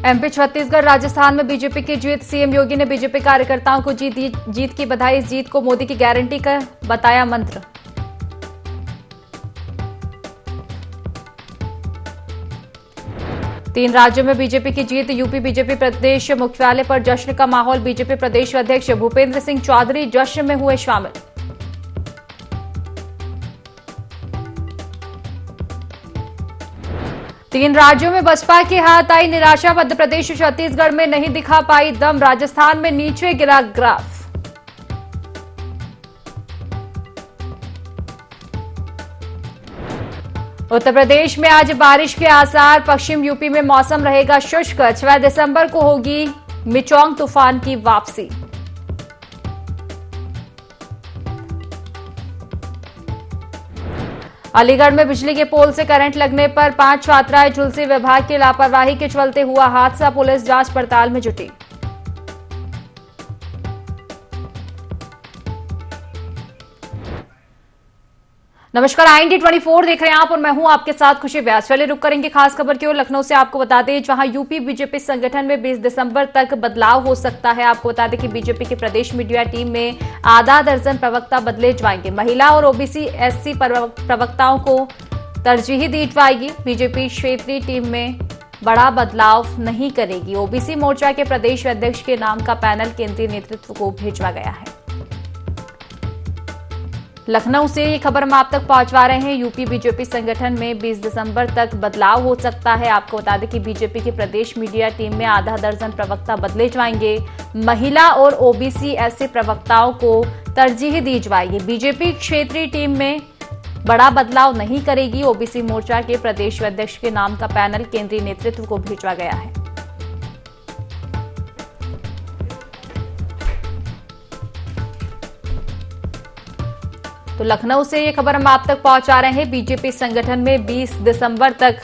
MP, Chhattisgarh, Rajasthan में BJP की जीत। CM योगी ने बीजेपी कार्यकर्ताओं को जीत की बधाई। इस जीत को मोदी की गारंटी का बताया मंत्र। तीन राज्यों में बीजेपी की जीत। यूपी बीजेपी प्रदेश मुख्यालय पर जश्न का माहौल। बीजेपी प्रदेश अध्यक्ष भूपेंद्र सिंह चौधरी जश्न में हुए शामिल। तीन राज्यों में बसपा की हाथ आई निराशा। मध्य प्रदेश, छत्तीसगढ़ में नहीं दिखा पाई दम। राजस्थान में नीचे गिरा ग्राफ। उत्तर प्रदेश में आज बारिश के आसार। पश्चिम यूपी में मौसम रहेगा शुष्क। 6 दिसंबर को होगी मिचोंग तूफान की वापसी। अलीगढ़ में बिजली के पोल से करंट लगने पर 5 छात्राएं झुलसी। विभाग की लापरवाही के चलते हुआ हादसा। पुलिस जांच पड़ताल में जुटी। नमस्कार, IND 24 देख रहे हैं आप और मैं हूं आपके साथ खुशी व्यास। चलिए रुक करेंगे खास खबर की ओर। लखनऊ से आपको बता दें, जहां यूपी बीजेपी संगठन में 20 दिसंबर तक बदलाव हो सकता है। आपको बता दें कि बीजेपी की प्रदेश मीडिया टीम में आधा दर्जन प्रवक्ता बदले जाएंगे। महिला और ओबीसी SC प्रवक्ताओं को तरजीह दी जाएगी। बीजेपी क्षेत्रीय टीम में बड़ा बदलाव नहीं करेगी। ओबीसी मोर्चा के प्रदेश अध्यक्ष के नाम का पैनल केंद्रीय नेतृत्व को भेजा गया है। लखनऊ से ये खबर हम आप तक पहुंचवा रहे हैं। यूपी बीजेपी संगठन में 20 दिसंबर तक बदलाव हो सकता है। आपको बता दें कि बीजेपी की प्रदेश मीडिया टीम में आधा दर्जन प्रवक्ता बदले जाएंगे। महिला और ओबीसी SC प्रवक्ताओं को तरजीह दी जाएगी। बीजेपी क्षेत्रीय टीम में बड़ा बदलाव नहीं करेगी। ओबीसी मोर्चा के प्रदेश अध्यक्ष के नाम का पैनल केंद्रीय नेतृत्व को भेजा गया है। तो लखनऊ से ये खबर हम आप तक पहुंचा रहे हैं। बीजेपी संगठन में 20 दिसंबर तक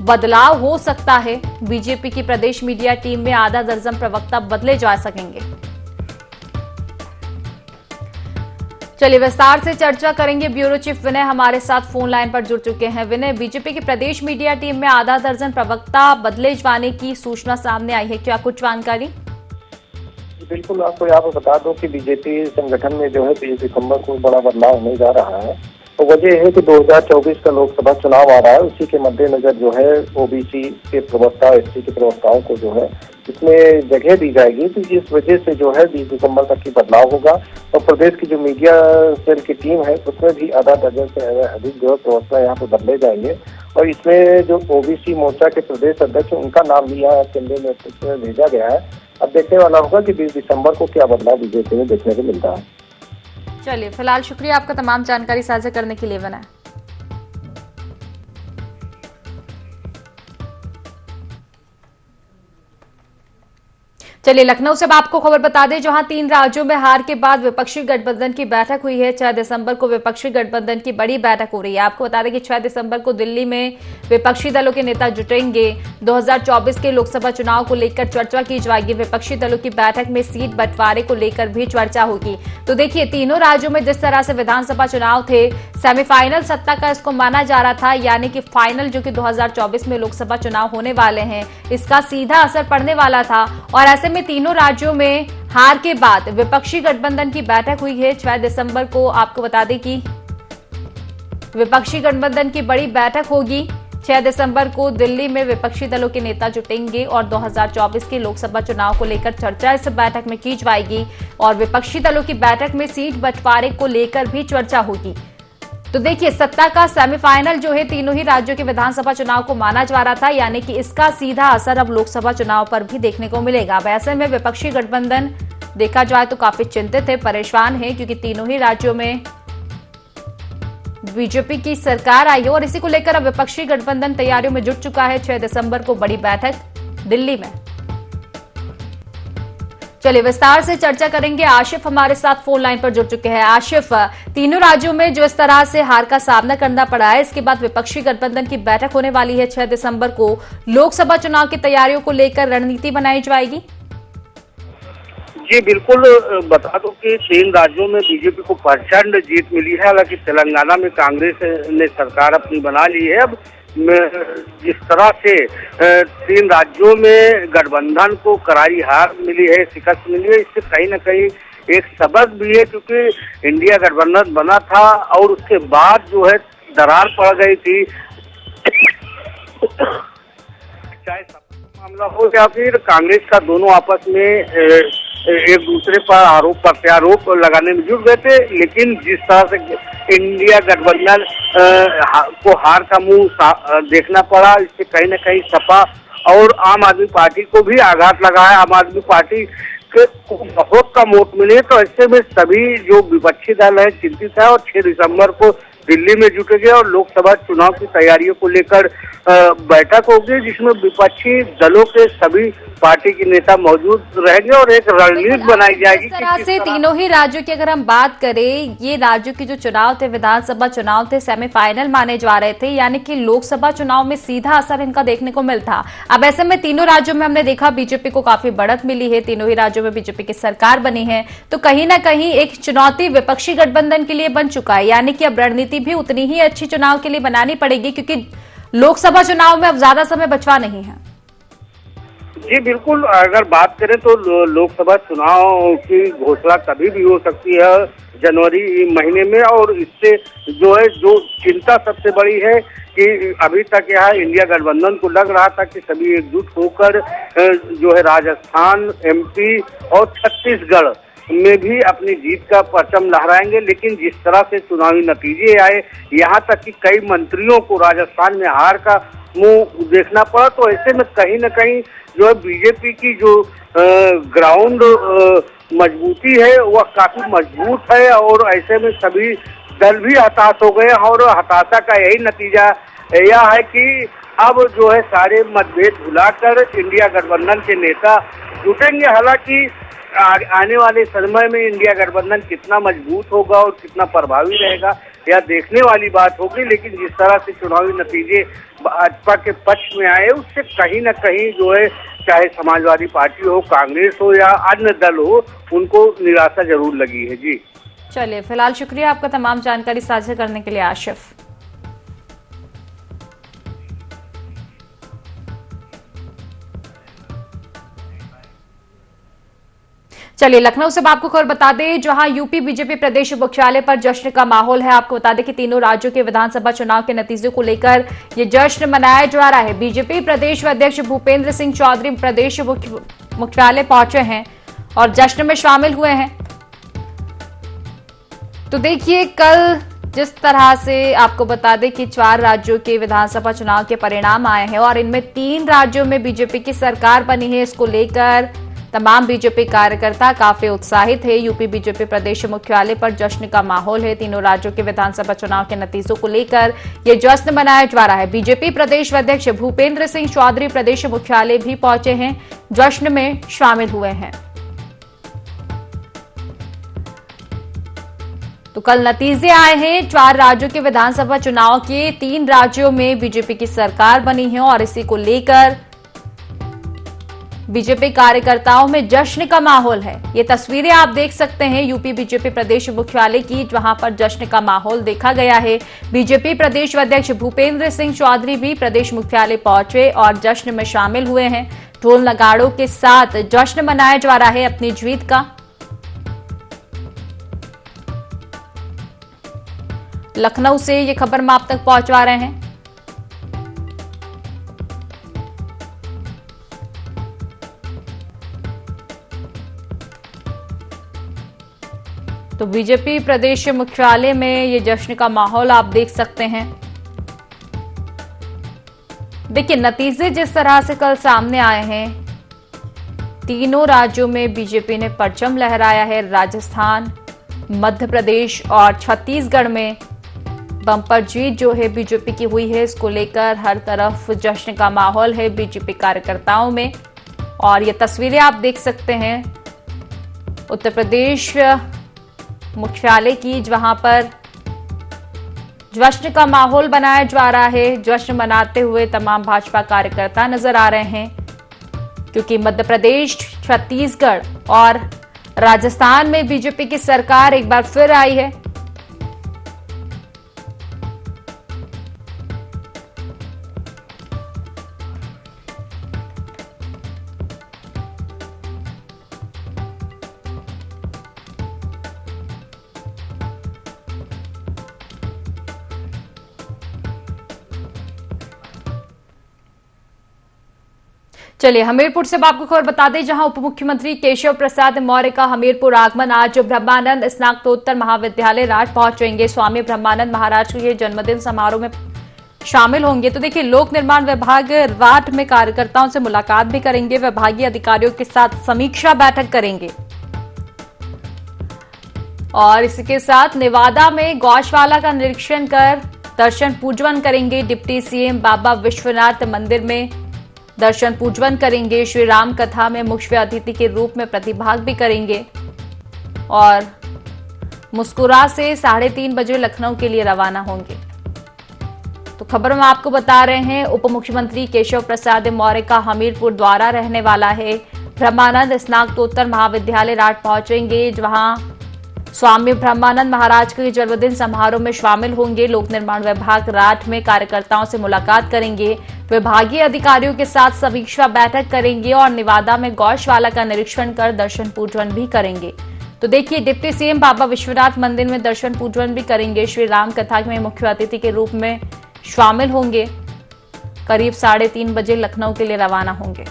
बदलाव हो सकता है। बीजेपी की प्रदेश मीडिया टीम में आधा दर्जन प्रवक्ता बदले जा सकेंगे। चलिए विस्तार से चर्चा करेंगे। ब्यूरो चीफ विनय हमारे साथ फोन लाइन पर जुड़ चुके हैं। विनय, बीजेपी की प्रदेश मीडिया टीम में आधा दर्जन प्रवक्ता बदले जाने की सूचना सामने आई है, क्या कुछ जानकारी? बिल्कुल, आपको यहाँ पर बता दो कि बीजेपी संगठन में जो है 20 दिसंबर को बड़ा बदलाव होने जा रहा है। तो वजह है कि 2024 का लोकसभा चुनाव आ रहा है। उसी के मद्देनजर जो है ओबीसी के प्रवक्ता, SC के प्रवक्ताओं को जो है इसमें जगह दी जाएगी। तो इस वजह से जो है 20 दिसंबर तक की बदलाव होगा। और प्रदेश की जो मीडिया सेल की टीम है उसमें भी आधा दर्जन से अधिक जो है प्रवक्ता यहाँ पे बदले जाएंगे। और इसमें जो ओबीसी मोर्चा के प्रदेश अध्यक्ष उनका नाम भी यहाँ केंद्रीय नेतृत्व में भेजा गया है। अब देखने वाला होगा कि 20 दिसंबर को क्या बदलाव बीजेपी में देखने को मिलता है। चलिए, फिलहाल शुक्रिया आपका तमाम जानकारी साझा करने के लिए विनय। चलिए लखनऊ से अब आपको खबर बता दें, जहां 3 राज्यों में हार के बाद विपक्षी गठबंधन की बैठक हुई है। 6 दिसंबर को विपक्षी गठबंधन की बड़ी बैठक हो रही है। आपको बता दें कि 6 दिसंबर को दिल्ली में विपक्षी दलों के नेता जुटेंगे। 2024 के लोकसभा चुनाव को लेकर चर्चा की जाएगी। विपक्षी दलों की बैठक में सीट बंटवारे को लेकर भी चर्चा होगी। तो देखिए, तीनों राज्यों में जिस तरह से विधानसभा चुनाव थे, सेमीफाइनल सत्ता का इसको माना जा रहा था, यानी कि फाइनल जो कि 2024 में लोकसभा चुनाव होने वाले हैं, इसका सीधा असर पड़ने वाला था। और ऐसे में तीनों राज्यों में हार के बाद विपक्षी गठबंधन की बैठक हुई है 6 दिसंबर को। आपको बता दें कि विपक्षी गठबंधन की बड़ी बैठक होगी 6 दिसंबर को। दिल्ली में विपक्षी दलों के नेता जुटेंगे और 2024 के लोकसभा चुनाव को लेकर चर्चा इस बैठक में की जाएगी। और विपक्षी दलों की बैठक में सीट बंटवारे को लेकर भी चर्चा होगी। तो देखिए, सत्ता का सेमीफाइनल जो है तीनों ही राज्यों के विधानसभा चुनाव को माना जा रहा था, यानी कि इसका सीधा असर अब लोकसभा चुनाव पर भी देखने को मिलेगा। वैसे में विपक्षी गठबंधन देखा जाए तो काफी चिंतित है, परेशान है, क्योंकि तीनों ही राज्यों में बीजेपी की सरकार आई है। और इसी को लेकर अब विपक्षी गठबंधन तैयारियों में जुट चुका है। 6 दिसंबर को बड़ी बैठक दिल्ली में। चलिए विस्तार से चर्चा करेंगे। आशिफ हमारे साथ फोन लाइन पर जुड़ चुके हैं। आशिफ, तीनों राज्यों में जो इस तरह से हार का सामना करना पड़ा है, इसके बाद विपक्षी गठबंधन की बैठक होने वाली है 6 दिसंबर को। लोकसभा चुनाव की तैयारियों को लेकर रणनीति बनाई जाएगी। जी बिल्कुल, बता दो कि 3 राज्यों में बीजेपी को प्रचंड जीत मिली है। हालांकि तेलंगाना में कांग्रेस ने सरकार अपनी बना ली है। अब जिस तरह से 3 राज्यों में गठबंधन को करारी हार मिली है, शिकस्त मिली है, इससे कहीं न कहीं एक सबक भी है, क्योंकि इंडिया गठबंधन बना था और उसके बाद जो है दरार पड़ गई थी, चाहे मामला हो या फिर कांग्रेस का, दोनों आपस में एक दूसरे पर आरोप प्रत्यारोप लगाने में जुट गए थे। लेकिन जिस तरह से इंडिया गठबंधन को हार का मुंह देखना पड़ा, इससे कहीं न कहीं सपा और आम आदमी पार्टी को भी आघात लगा है। आम आदमी पार्टी को बहुत कम वोट मिले, तो ऐसे में सभी जो विपक्षी दल है चिंतित है और 6 दिसंबर को दिल्ली में जुटेंगे और लोकसभा चुनाव की तैयारियों को लेकर बैठक होगी, जिसमें विपक्षी दलों के सभी पार्टी के नेता मौजूद रहेंगे और एक रणनीति बनाई जाएगी। इस तरह से तीनों ही राज्यों की अगर हम बात करें, ये राज्यों के जो चुनाव थे, विधानसभा चुनाव थे, सेमीफाइनल माने जा रहे थे, यानी कि लोकसभा चुनाव में सीधा असर इनका देखने को मिलता। अब ऐसे में तीनों राज्यों में हमने देखा बीजेपी को काफी बढ़त मिली है, तीनों ही राज्यों में बीजेपी की सरकार बनी है, तो कहीं ना कहीं एक चुनौती विपक्षी गठबंधन के लिए बन चुका है, यानी कि अब रणनीति भी उतनी ही अच्छी चुनाव के लिए बनानी पड़ेगी, क्योंकि लोकसभा चुनाव में अब ज्यादा समय बचवा नहीं है। जी बिल्कुल, अगर बात करें तो लोकसभा चुनाव की घोषणा कभी भी हो सकती है जनवरी महीने में, और इससे जो है जो चिंता सबसे बड़ी है कि अभी तक यहाँ इंडिया गठबंधन को लग रहा था कि सभी एकजुट होकर जो है राजस्थान, एमपी और छत्तीसगढ़ में भी अपनी जीत का परचम लहराएंगे। लेकिन जिस तरह से चुनावी नतीजे आए, यहाँ तक कि कई मंत्रियों को राजस्थान में हार का मुंह देखना पड़ा, तो ऐसे में कहीं न कहीं जो है बीजेपी की जो ग्राउंड मजबूती है वह काफी मजबूत है, और ऐसे में सभी दल भी हताश हो गए, और हताशा का यही नतीजा यह है कि अब जो है सारे मतभेद भुलाकर इंडिया गठबंधन के नेता जुटेंगे। हालांकि आने वाले समय में इंडिया गठबंधन कितना मजबूत होगा और कितना प्रभावी रहेगा यह देखने वाली बात होगी। लेकिन जिस तरह से चुनावी नतीजे भाजपा के पक्ष में आए, उससे कहीं न कहीं जो है चाहे समाजवादी पार्टी हो, कांग्रेस हो या अन्य दल हो, उनको निराशा जरूर लगी है। जी चलिए, फिलहाल शुक्रिया आपका तमाम जानकारी साझा करने के लिए आशिफ। चलिए, लखनऊ से आपको खबर बता दें, जहां यूपी बीजेपी प्रदेश मुख्यालय पर जश्न का माहौल है। आपको बता दें कि तीनों राज्यों के विधानसभा चुनाव के नतीजों को लेकर ये जश्न मनाया जा रहा है। बीजेपी प्रदेश अध्यक्ष भूपेंद्र सिंह चौधरी प्रदेश मुख्यालय पहुंचे हैं और जश्न में शामिल हुए हैं। तो देखिए, कल जिस तरह से आपको बता दें कि 4 राज्यों के विधानसभा चुनाव के परिणाम आए हैं और इनमें 3 राज्यों में बीजेपी की सरकार बनी है, इसको लेकर तमाम बीजेपी कार्यकर्ता काफी उत्साहित है। यूपी बीजेपी प्रदेश मुख्यालय पर जश्न का माहौल है। तीनों राज्यों के विधानसभा चुनाव के नतीजों को लेकर यह जश्न मनाया जा रहा है। बीजेपी प्रदेश अध्यक्ष भूपेंद्र सिंह चौधरी प्रदेश मुख्यालय भी पहुंचे हैं, जश्न में शामिल हुए हैं। तो कल नतीजे आए हैं 4 राज्यों के विधानसभा चुनाव के। 3 राज्यों में बीजेपी की सरकार बनी है और इसी को लेकर बीजेपी कार्यकर्ताओं में जश्न का माहौल है। ये तस्वीरें आप देख सकते हैं यूपी बीजेपी प्रदेश मुख्यालय की, जहां पर जश्न का माहौल देखा गया है। बीजेपी प्रदेश अध्यक्ष भूपेंद्र सिंह चौधरी भी प्रदेश मुख्यालय पहुंचे और जश्न में शामिल हुए हैं। ढोल नगाड़ों के साथ जश्न मनाया जा रहा है अपनी जीत का। लखनऊ से ये खबर हम आप तक पहुंचा रहे हैं। तो बीजेपी प्रदेश मुख्यालय में ये जश्न का माहौल आप देख सकते हैं। देखिए, नतीजे जिस तरह से कल सामने आए हैं, तीनों राज्यों में बीजेपी ने परचम लहराया है। राजस्थान, मध्य प्रदेश और छत्तीसगढ़ में बम्पर जीत जो है बीजेपी की हुई है। इसको लेकर हर तरफ जश्न का माहौल है बीजेपी कार्यकर्ताओं में। और ये तस्वीरें आप देख सकते हैं उत्तर प्रदेश मुख्यालय की, जहां पर जश्न का माहौल बनाया जा रहा है। जश्न मनाते हुए तमाम भाजपा कार्यकर्ता नजर आ रहे हैं, क्योंकि मध्य प्रदेश, छत्तीसगढ़ और राजस्थान में बीजेपी की सरकार एक बार फिर आई है। चलिए हमीरपुर से आपको खबर बता दें, जहां उप मुख्यमंत्री केशव प्रसाद मौर्य का हमीरपुर आगमन। आज ब्रह्मानंद स्नातकोत्तर महाविद्यालय राज पहुंचेंगे। स्वामी ब्रह्मानंद महाराज के जन्मदिन समारोह में शामिल होंगे। तो देखिए, लोक निर्माण विभाग राठ में कार्यकर्ताओं से मुलाकात भी करेंगे, विभागीय अधिकारियों के साथ समीक्षा बैठक करेंगे और इसके साथ नेवादा में गौशाला का निरीक्षण कर दर्शन पूजन करेंगे। डिप्टी सीएम बाबा विश्वनाथ मंदिर में दर्शन पूजन करेंगे। श्री राम कथा में मुख्य अतिथि के रूप में प्रतिभाग भी करेंगे और मुस्कुरा से 3:30 बजे लखनऊ के लिए रवाना होंगे। तो खबर में आपको बता रहे हैं, उप मुख्यमंत्री केशव प्रसाद मौर्य का हमीरपुर द्वारा रहने वाला है। ब्रह्मानंद स्नातकोत्तर महाविद्यालय राठ पहुंचेंगे, जहां स्वामी ब्रह्मानंद महाराज के जन्मदिन समारोह में शामिल होंगे। लोक निर्माण विभाग राठ में कार्यकर्ताओं से मुलाकात करेंगे, विभागीय अधिकारियों के साथ समीक्षा बैठक करेंगे और नेवादा में गौशाला का निरीक्षण कर दर्शन पूजन भी करेंगे। तो देखिए, डिप्टी सीएम बाबा विश्वनाथ मंदिर में दर्शन पूजन भी करेंगे। श्री राम कथा में मुख्य अतिथि के रूप में शामिल होंगे। करीब 3:30 बजे लखनऊ के लिए रवाना होंगे।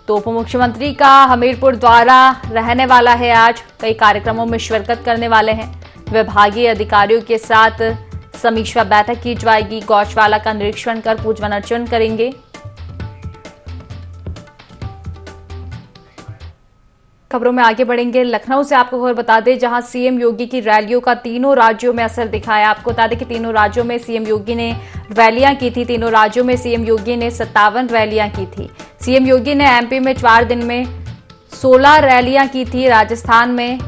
तो उप मुख्यमंत्री का हमीरपुर द्वारा रहने वाला है। आज कई कार्यक्रमों में शिरकत करने वाले हैं। विभागीय अधिकारियों के साथ समीक्षा बैठक की जाएगी। गौशाला का निरीक्षण कर पूजन अर्चन करेंगे। खबरों में आगे बढ़ेंगे। लखनऊ से आपको खबर बता दें, जहां सीएम योगी की रैलियों का तीनों राज्यों में असर दिखाया। आपको बता दें कि तीनों राज्यों में सीएम योगी ने रैलियां की थी। तीनों राज्यों में सीएम योगी ने 57 रैलियां की थी। सीएम योगी ने एमपी में 4 दिन में 16 रैलियां की थी। राजस्थान में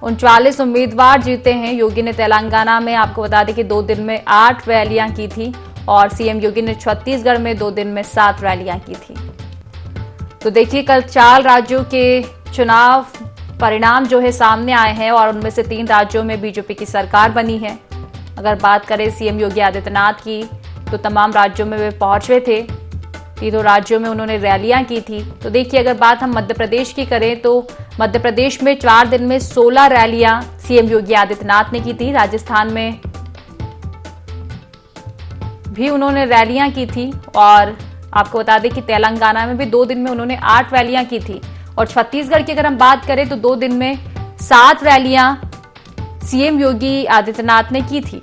39 उम्मीदवार जीते हैं। योगी ने तेलंगाना में आपको बता दें कि 2 दिन में 8 रैलियां की थी और सीएम योगी ने छत्तीसगढ़ में 2 दिन में 7 रैलियां की थी। तो देखिए, कल 4 राज्यों के चुनाव परिणाम जो है सामने आए हैं और उनमें से 3 राज्यों में बीजेपी की सरकार बनी है। अगर बात करें सीएम योगी आदित्यनाथ की, तो तमाम राज्यों में वे पहुंचे थे। तीनों राज्यों में उन्होंने रैलियां की थी। तो देखिए, अगर बात हम मध्य प्रदेश की करें, तो मध्य प्रदेश में 4 दिन में 16 रैलियां सीएम योगी आदित्यनाथ ने की थी। राजस्थान में भी उन्होंने रैलियां की थी और आपको बता दें कि तेलंगाना में भी 2 दिन में उन्होंने 8 रैलियां की थी और छत्तीसगढ़ की अगर हम बात करें तो 2 दिन में 7 रैलियां सीएम योगी आदित्यनाथ ने की थी।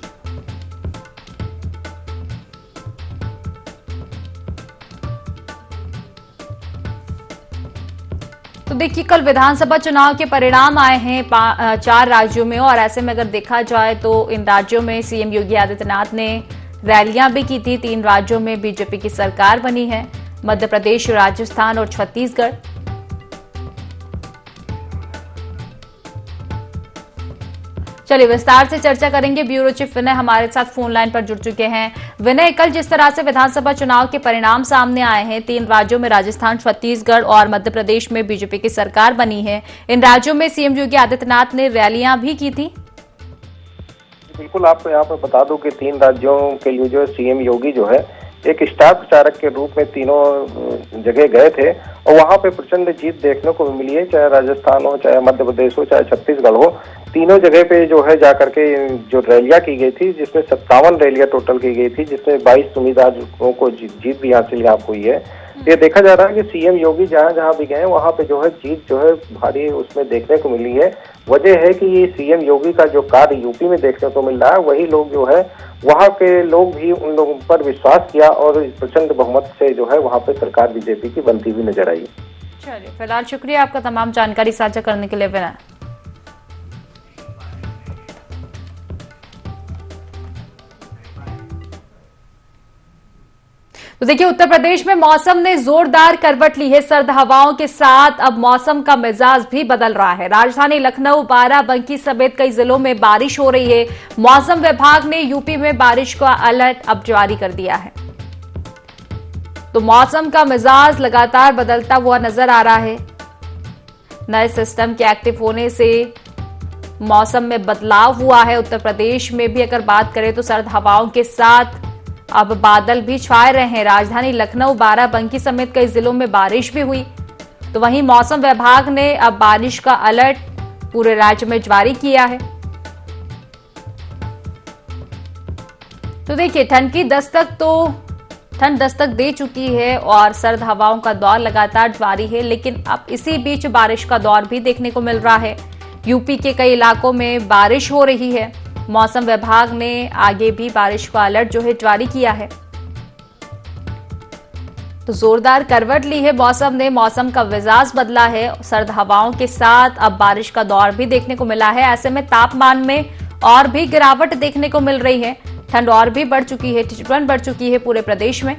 तो देखिए, कल विधानसभा चुनाव के परिणाम आए हैं 4 राज्यों में और ऐसे में अगर देखा जाए तो इन राज्यों में सीएम योगी आदित्यनाथ ने रैलियां भी की थी। 3 राज्यों में बीजेपी की सरकार बनी है, मध्य प्रदेश, राजस्थान और छत्तीसगढ़। चलिए विस्तार से चर्चा करेंगे। ब्यूरो चीफ विनय हमारे साथ फोन लाइन पर जुड़ चुके हैं। विनय, कल जिस तरह से विधानसभा चुनाव के परिणाम सामने आए हैं, 3 राज्यों में राजस्थान, छत्तीसगढ़ और मध्य प्रदेश में बीजेपी की सरकार बनी है। इन राज्यों में सीएम योगी आदित्यनाथ ने रैलियां भी की थी। बिल्कुल, आपको यहाँ पर बता दूं कि 3 राज्यों के लिए जो सीएम योगी जो है एक स्टार प्रचारक के रूप में तीनों जगह गए थे और वहां पे प्रचंड जीत देखने को मिली है। चाहे राजस्थान हो, चाहे मध्य प्रदेश हो, चाहे छत्तीसगढ़ हो, तीनों जगह पे जो है जाकर के जो रैलियां की गई थी, जिसमें 57 रैलियां टोटल की गई थी, जिसमें 22 उम्मीदवारों को जीत भी हासिल यहाँ हुई है। ये देखा जा रहा है कि सीएम योगी जहाँ जहाँ भी गए वहाँ पे जो है जीत जो है भारी उसमें देखने को मिली है। वजह है कि ये सीएम योगी का जो कार्य यूपी में देखने को मिल रहा है, वही लोग जो है वहाँ के लोग भी उन लोगों पर विश्वास किया और प्रचंड बहुमत से जो है वहाँ पे सरकार बीजेपी की बनती हुई नजर आई। चलिए, फिलहाल शुक्रिया आपका तमाम जानकारी साझा करने के लिए विनय। तो देखिए, उत्तर प्रदेश में मौसम ने जोरदार करवट ली है। सर्द हवाओं के साथ अब मौसम का मिजाज भी बदल रहा है। राजधानी लखनऊ, बाराबंकी समेत कई जिलों में बारिश हो रही है। मौसम विभाग ने यूपी में बारिश का अलर्ट अब जारी कर दिया है। तो मौसम का मिजाज लगातार बदलता हुआ नजर आ रहा है। नए सिस्टम के एक्टिव होने से मौसम में बदलाव हुआ है। उत्तर प्रदेश में भी अगर बात करें तो सर्द हवाओं के साथ अब बादल भी छाए रहे हैं। राजधानी लखनऊ, बाराबंकी समेत कई जिलों में बारिश भी हुई। तो वहीं मौसम विभाग ने अब बारिश का अलर्ट पूरे राज्य में जारी किया है। तो देखिए, ठंड की दस्तक तो ठंड दस्तक दे चुकी है और सर्द हवाओं का दौर लगातार जारी है, लेकिन अब इसी बीच बारिश का दौर भी देखने को मिल रहा है। यूपी के कई इलाकों में बारिश हो रही है। मौसम विभाग ने आगे भी बारिश का अलर्ट जो है जारी किया है। तो जोरदार करवट ली है मौसम ने, मौसम का मिजाज बदला है। सर्द हवाओं के साथ अब बारिश का दौर भी देखने को मिला है। ऐसे में तापमान में और भी गिरावट देखने को मिल रही है। ठंड और भी बढ़ चुकी है, ठिठुरन बढ़ चुकी है पूरे प्रदेश में।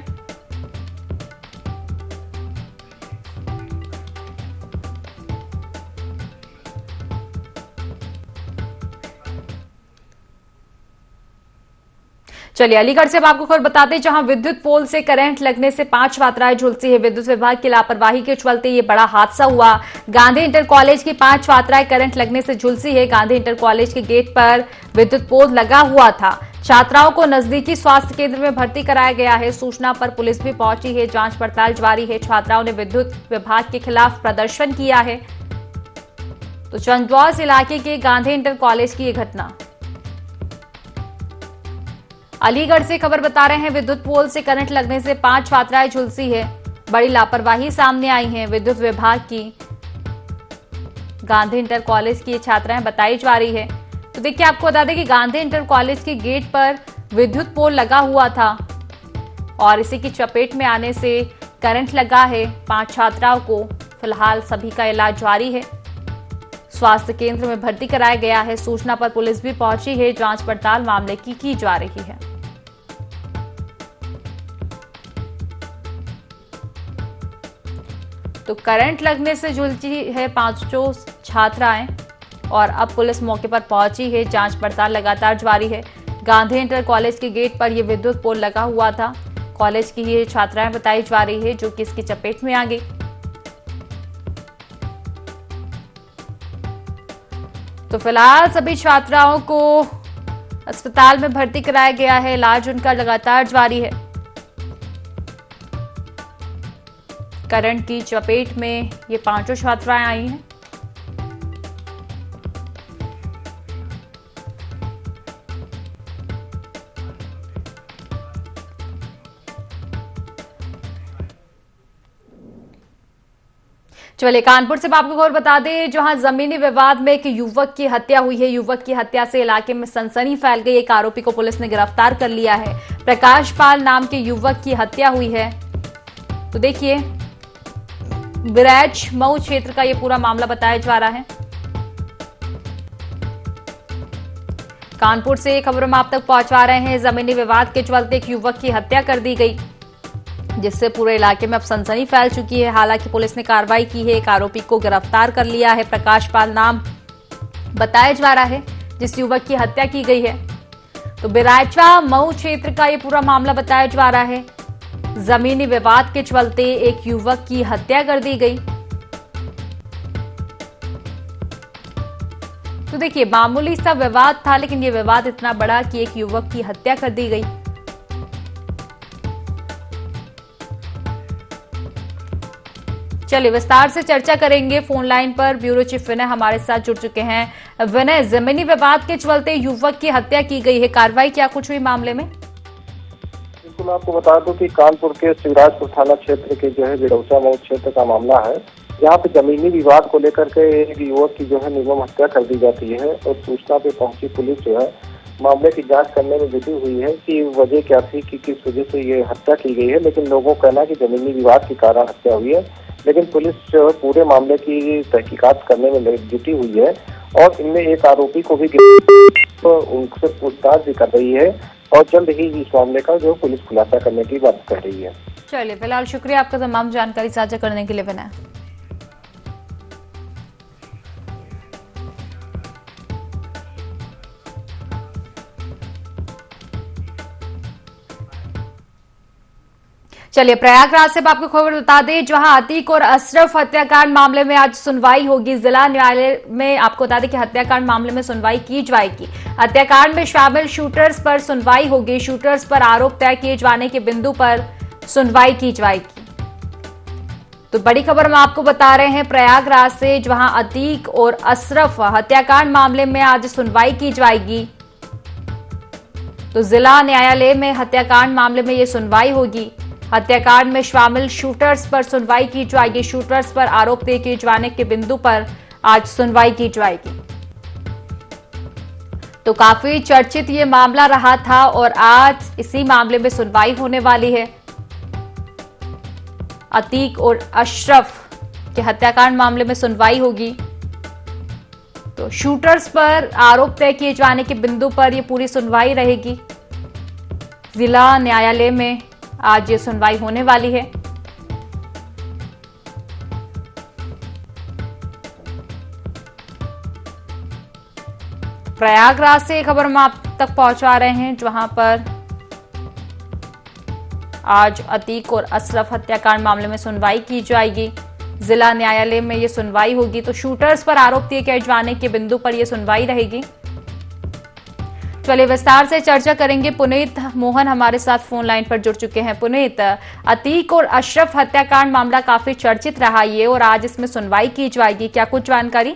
चलिए अलीगढ़ से अब आपको खबर बताते हैं, जहां विद्युत पोल से करंट लगने से 5 छात्राएं झुलसी है। विद्युत विभाग की लापरवाही के चलते ये बड़ा हादसा हुआ। गांधी इंटर कॉलेज की 5 छात्राएं करंट लगने से झुलसी है। गांधी इंटर कॉलेज के गेट पर विद्युत पोल लगा हुआ था। छात्राओं को नजदीकी स्वास्थ्य केंद्र में भर्ती कराया गया है। सूचना पर पुलिस भी पहुंची है, जांच पड़ताल जारी है। छात्राओं ने विद्युत विभाग के खिलाफ प्रदर्शन किया है। तो चंदौस इलाके के गांधी इंटर कॉलेज की यह घटना। अलीगढ़ से खबर बता रहे हैं, विद्युत पोल से करंट लगने से 5 छात्राएं झुलसी है। बड़ी लापरवाही सामने आई है विद्युत विभाग की। गांधी इंटर कॉलेज की ये छात्राएं बताई जा रही है। तो देखिए आपको बता दें कि गांधी इंटर कॉलेज के गेट पर विद्युत पोल लगा हुआ था और इसी की चपेट में आने से करंट लगा है। 5 छात्राओं को फिलहाल सभी का इलाज जारी है। स्वास्थ्य केंद्र में भर्ती कराया गया है। सूचना पर पुलिस भी पहुंची है, जांच पड़ताल मामले की जा रही है। तो करंट लगने से झुलसी है 5 छात्राएं और अब पुलिस मौके पर पहुंची है। जांच पड़ताल लगातार जारी है। गांधी इंटर कॉलेज के गेट पर यह विद्युत पोल लगा हुआ था। कॉलेज की ये छात्राएं बताई जा रही है जो कि इसकी चपेट में आ गई। तो फिलहाल सभी छात्राओं को अस्पताल में भर्ती कराया गया है। इलाज उनका लगातार जारी है। करंट की चपेट में ये 5 छात्राएं आई हैं। चलिए कानपुर से आपको खबर बता दें, जहां जमीनी विवाद में एक युवक की हत्या हुई है। युवक की हत्या से इलाके में सनसनी फैल गई। एक आरोपी को पुलिस ने गिरफ्तार कर लिया है। प्रकाश पाल नाम के युवक की हत्या हुई है। तो देखिए बिरैच मऊ क्षेत्र का ये पूरा मामला बताया जा रहा है। कानपुर से ये खबर हम आप तक पहुंचा रहे हैं। जमीनी विवाद के चलते एक युवक की हत्या कर दी गई, जिससे पूरे इलाके में अब सनसनी फैल चुकी है। हालांकि पुलिस ने कार्रवाई की है, एक आरोपी को गिरफ्तार कर लिया है। प्रकाश पाल नाम बताया जा रहा है जिस युवक की हत्या की गई है। तो बिराचा मऊ क्षेत्र का ये पूरा मामला बताया जा रहा है। जमीनी विवाद के चलते एक युवक की हत्या कर दी गई। तो देखिए मामूली सा विवाद था, लेकिन ये विवाद इतना बड़ा कि एक युवक की हत्या कर दी गई। चलिए विस्तार से चर्चा करेंगे। फोन लाइन पर ब्यूरो चीफ विनय हमारे साथ जुड़ चुके हैं। विनय, जमीनी विवाद के चलते युवक की हत्या की गई है, कार्रवाई क्या कुछ हुई मामले में? बिल्कुल, आपको बता दूं कि कानपुर के शिवराजपुर थाना क्षेत्र के जो है बिरौसा मऊ क्षेत्र का मामला है, जहाँ पे जमीनी विवाद को लेकर के एक युवक की जो है निर्मम हत्या कर दी जाती है। और सूचना पे पहुंची पुलिस जो है मामले की जांच करने में जुटी हुई है कि वजह क्या थी, कि किस वजह से ये हत्या की गई है। लेकिन लोगों का कहना है कि जमीनी विवाद के कारण हत्या हुई है। लेकिन पुलिस जो है पूरे मामले की तहकीकात करने में जुटी हुई है और इनमें एक आरोपी को भी उनसे पूछताछ भी कर रही है और जल्द ही इस मामले का जो पुलिस खुलासा करने की बात कर रही है। चलिए फिलहाल शुक्रिया आपका तमाम जानकारी साझा करने के लिए विनय। चलिए प्रयागराज से आपको खबर बता दें, जहां अतीक और अशरफ हत्याकांड मामले में आज सुनवाई होगी। जिला न्यायालय में आपको बता दें कि हत्याकांड मामले में सुनवाई की जाएगी। हत्याकांड में शामिल शूटर्स पर सुनवाई होगी। शूटर्स पर आरोप तय किए जाने के बिंदु पर सुनवाई की जाएगी। तो बड़ी खबर हम आपको बता रहे हैं प्रयागराज से, जहां अतीक और अशरफ हत्याकांड मामले में आज सुनवाई की जाएगी। तो जिला न्यायालय में हत्याकांड मामले में ये सुनवाई होगी। हत्याकांड में शामिल शूटर्स पर सुनवाई की जाएगी। शूटर्स पर आरोप तय किए जाने के बिंदु पर आज सुनवाई की जाएगी। तो काफी चर्चित ये मामला रहा था और आज इसी मामले में सुनवाई होने वाली है। अतीक और अशरफ के हत्याकांड मामले में सुनवाई होगी। तो शूटर्स पर आरोप तय किए जाने के बिंदु पर यह पूरी सुनवाई रहेगी। जिला न्यायालय में आज ये सुनवाई होने वाली है। प्रयागराज से खबर हम आप तक पहुंचा रहे हैं, जहां पर आज अतीक और अशरफ हत्याकांड मामले में सुनवाई की जाएगी। जिला न्यायालय में यह सुनवाई होगी। तो शूटर्स पर आरोप तय किए जाने के बिंदु पर यह सुनवाई रहेगी। चलिए विस्तार से चर्चा करेंगे। पुनीत मोहन हमारे साथ फोन लाइन पर जुड़ चुके हैं। पुनीत, अतीक और अशरफ हत्याकांड मामला काफी चर्चित रहा ये और आज इसमें सुनवाई की जाएगी, क्या कुछ जानकारी?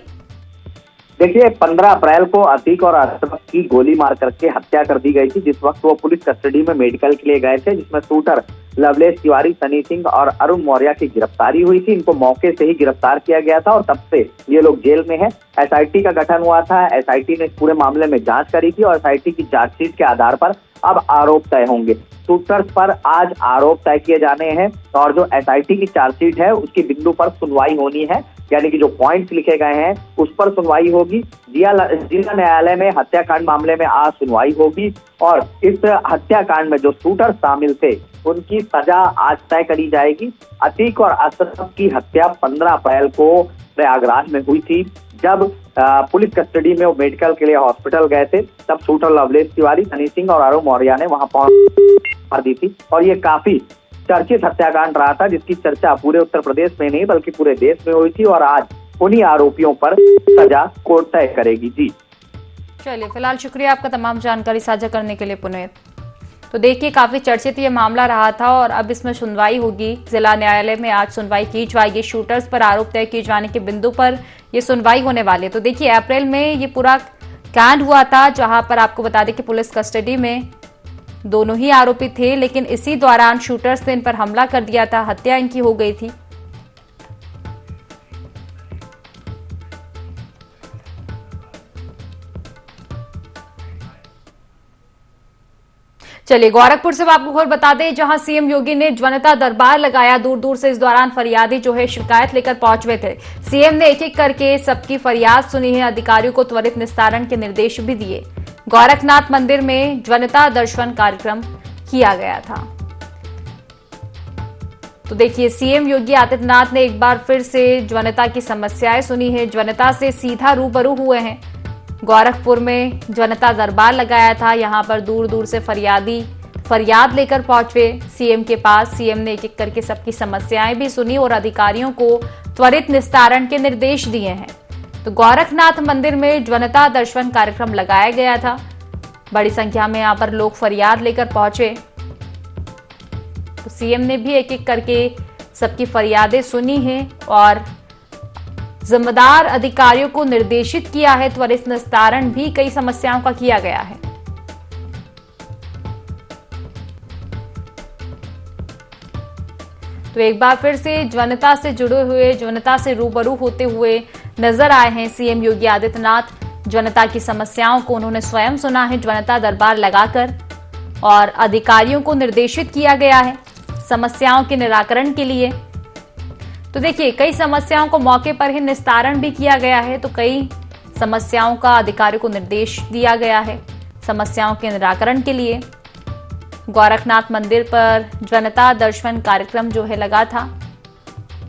देखिए, 15 अप्रैल को अतीक और अशरफ की गोली मार करके हत्या कर दी गई थी, जिस वक्त वो पुलिस कस्टडी में मेडिकल के लिए गए थे, जिसमें शूटर लवलेश तिवारी, सनी सिंह और अरुण मौर्य की गिरफ्तारी हुई थी। इनको मौके से ही गिरफ्तार किया गया था और तब से ये लोग जेल में हैं। एसआईटी का गठन हुआ था। एसआईटी ने इस पूरे मामले में जांच करी थी और एसआईटी की चार्जशीट के आधार पर अब आरोप तय होंगे। शूटर्स पर आज आरोप तय किए जाने हैं और जो एसआईटी की चार्जशीट है उसके बिंदु पर सुनवाई होनी है, यानी कि जो पॉइंट्स लिखे गए हैं उस पर सुनवाई होगी। जिला न्यायालय में हत्याकांड मामले में आज सुनवाई होगी और इस हत्याकांड में जो शूटर शामिल थे उनकी सजा आज तय करी जाएगी। अतीक और अशरफ की हत्या 15 अप्रैल को प्रयागराज में हुई थी। जब पुलिस कस्टडी में वो मेडिकल के लिए हॉस्पिटल गए थे, तब शूटर लवलेश तिवारी, सनी सिंह और अरुण मौर्य ने वहां पहुंच दी थी और ये काफी चर्चित हत्याकांड रहा था, जिसकी चर्चा पूरे उत्तर प्रदेश में नहीं बल्कि पूरे देश में हुई थी और आज उन्हीं आरोपियों पर सजा कोर्ट तय करेगी। जी चलिए, फिलहाल शुक्रिया आपका तमाम जानकारी साझा करने के लिए पुनीत। तो देखिए, काफी चर्चित ये मामला रहा था और अब इसमें सुनवाई होगी। जिला न्यायालय में आज सुनवाई की जाएगी। शूटर्स पर आरोप तय किए जाने के बिंदु पर यह सुनवाई होने वाली है। तो देखिए, अप्रैल में ये पूरा कांड हुआ था, जहां पर आपको बता दें कि पुलिस कस्टडी में दोनों ही आरोपी थे, लेकिन इसी दौरान शूटर्स ने इन पर हमला कर दिया था, हत्या इनकी हो गई थी। चलिए, गोरखपुर से आपको खबर बता दें, जहां सीएम योगी ने जनता दरबार लगाया। दूर दूर से इस दौरान फरियादी जो है शिकायत लेकर पहुंच हुए थे। सीएम ने एक एक करके सबकी फरियाद सुनी है, अधिकारियों को त्वरित निस्तारण के निर्देश भी दिए। गोरखनाथ मंदिर में जनता दर्शन कार्यक्रम किया गया था। तो देखिए, सीएम योगी आदित्यनाथ ने एक बार फिर से जनता की समस्याएं सुनी है, जनता से सीधा रूबरू हुए हैं। गोरखपुर में जनता दरबार लगाया था। यहां पर दूर दूर से फरियादी फरियाद लेकर पहुंचे सीएम के पास। सीएम ने एक एक करके सबकी समस्याएं भी सुनी और अधिकारियों को त्वरित निस्तारण के निर्देश दिए हैं। तो गोरखनाथ मंदिर में जनता दर्शन कार्यक्रम लगाया गया था। बड़ी संख्या में यहां पर लोग फरियाद लेकर पहुंचे। तो सीएम ने भी एक एक करके सबकी फरियादें सुनी हैं और जिम्मेदार अधिकारियों को निर्देशित किया है। त्वरित निस्तारण भी कई समस्याओं का किया गया है। तो एक बार फिर से जनता से जुड़े हुए, जनता से रूबरू होते हुए नजर आए हैं सीएम योगी आदित्यनाथ। जनता की समस्याओं को उन्होंने स्वयं सुना है जनता दरबार लगाकर और अधिकारियों को निर्देशित किया गया है समस्याओं के निराकरण के लिए। तो देखिए, कई समस्याओं को मौके पर ही निस्तारण भी किया गया है। तो कई समस्याओं का अधिकारियों को निर्देश दिया गया है समस्याओं के निराकरण के लिए। गोरखनाथ मंदिर पर जनता दर्शन कार्यक्रम जो है लगा था,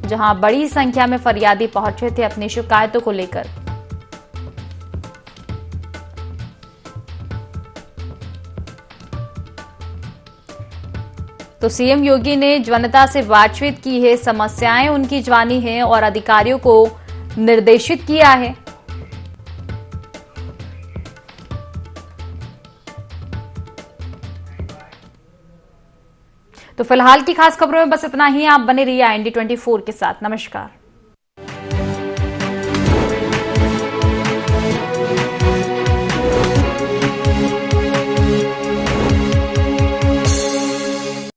जहां बड़ी संख्या में फरियादी पहुंचे थे अपनी शिकायतों को लेकर। तो सीएम योगी ने जनता से बातचीत की है, समस्याएं उनकी जानी हैं और अधिकारियों को निर्देशित किया है। तो फिलहाल की खास खबरों में बस इतना ही। आप बने रहिए IND24 के साथ। नमस्कार।